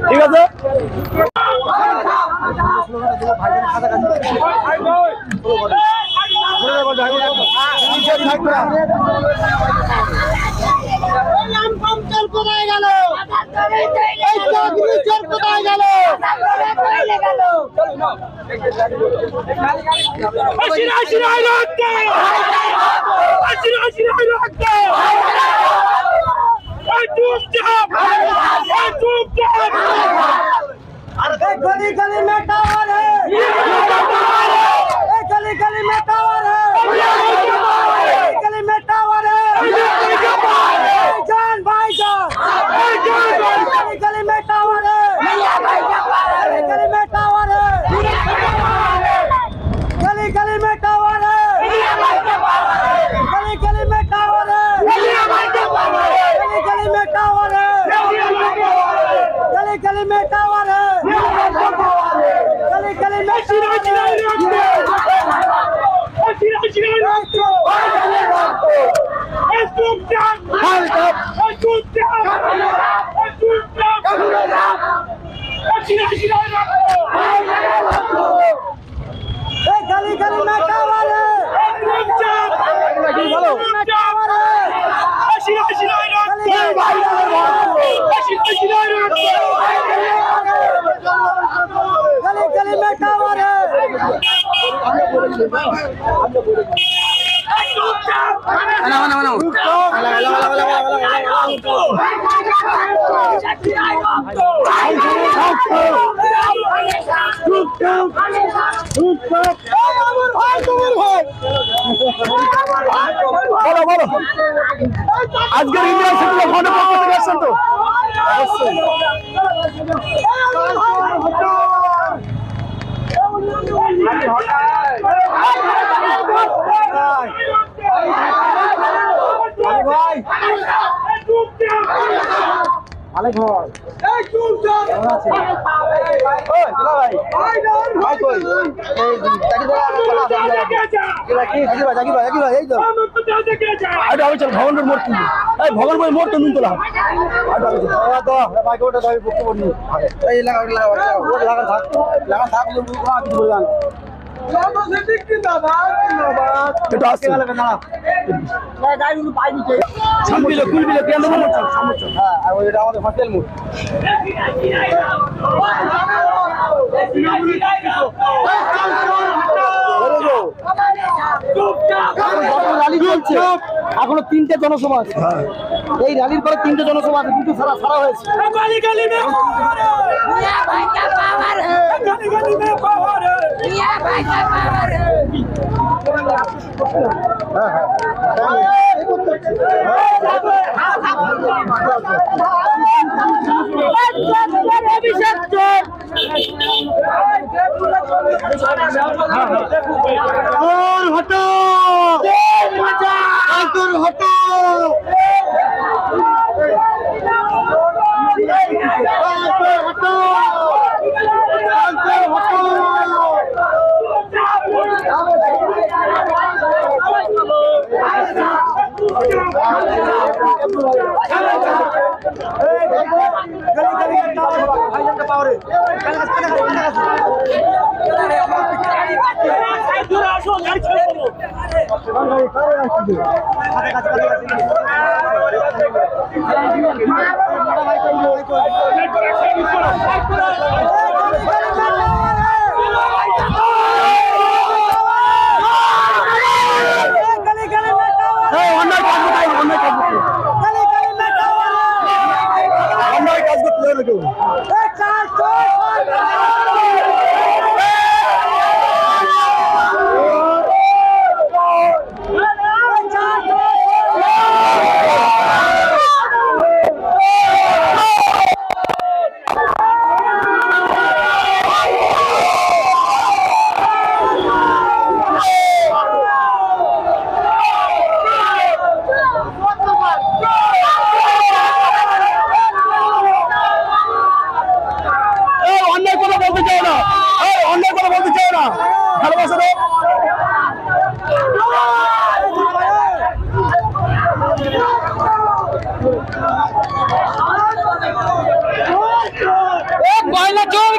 ঠিক আছে কোথায় গেল কোথায় গেল गली गली में टावर है गली गली में टावर है गली में टावर है जान भाई जान गली गली में टावर है गली में टावर है गली गली में टावर है गली गली में टावर है गली गली में टावर है गली गली में टावर है गली गली में गली गली में टावर है गली गली में टावर है আজকের ইউনিভার্সিটি ফোনে করতে গেছেন তো অবশ্যই ভাই ভবন মোট নুন তোলা আমাদের হোটেল মুড এখনো 3টে জনসভা আছে এই র্যালির পরে 3টে জনসভা আছে দুটো সারা হয়েছে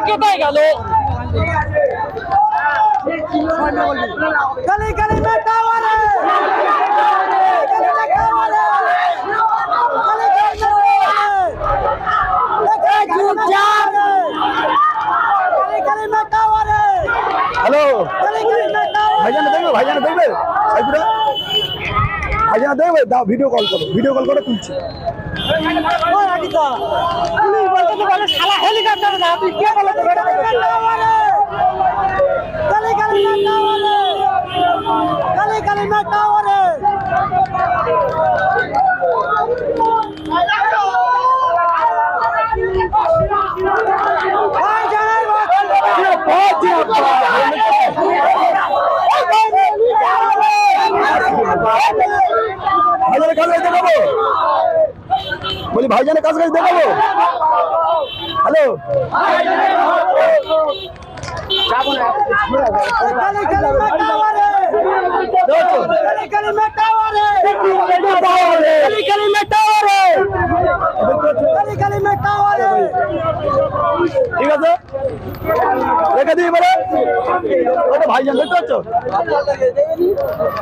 কোথায় গেল? गली गली में टावर है, गली में टावर है, गली गली में गली में टावर है, হ্যালো गली गली में टावर। ভাইজান দেখবে, ভাইজান দেখবে, সাইকুরা ভাইজান দেখবে, দাও ভিডিও কল করো তুলছি। ओ राधिका, पुलिस बोलते तो बोले साला हेलीकॉप्टर ना, तू क्या बोले? गली गली में टावर है, गली गली में टावर है, गली गली में टावर है। भाई जान ভাইজানের কাজ দেখাবো, বলি ভাইজানের কাজ দেখাবো। হ্যালো गली गली में टावर है, गली गली में टावर है, गली गली में टावर है, गली गली में टावर है। ঠিক আছে রেখে দিই এবারে, ওটা ভাইজান দেখতে পাচ্ছ,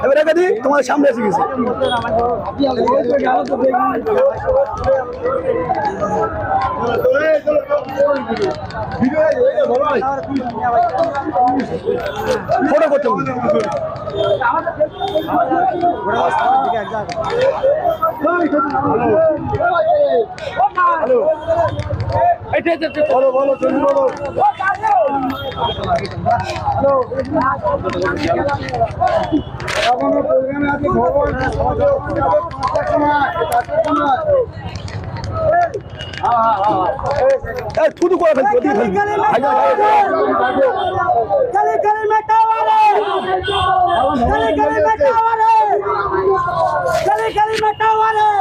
এবার রেখে দিই, তোমার সামনে এসে গেছে। ফটো করতে বলি। বলো বলো চলি বলো। থুতু করে ফেলছি, ওদিকে ফেলছি। गली गली में टावर है, गली गली में टावर है, गली गली में टावर है।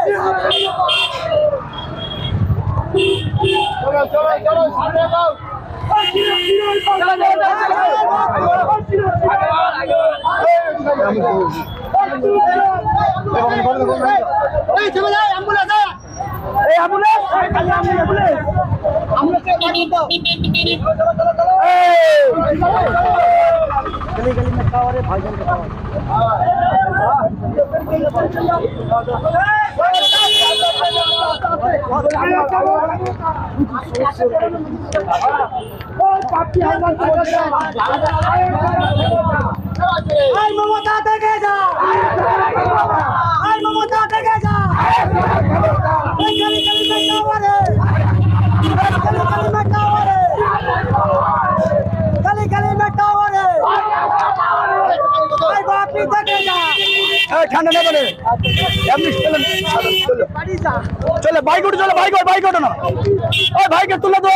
आई ममता देखे जा, आई ममता देखे जा। गली गली में टावर है, गली गली में टावर है, गली गली में टावर है। आई बाप भी देखे जा। ঠান্ডা না বলে এমনি চলে বাইক উঠে, চলো বাইক ওঠো না, ওই ভাইকে তুলে দো।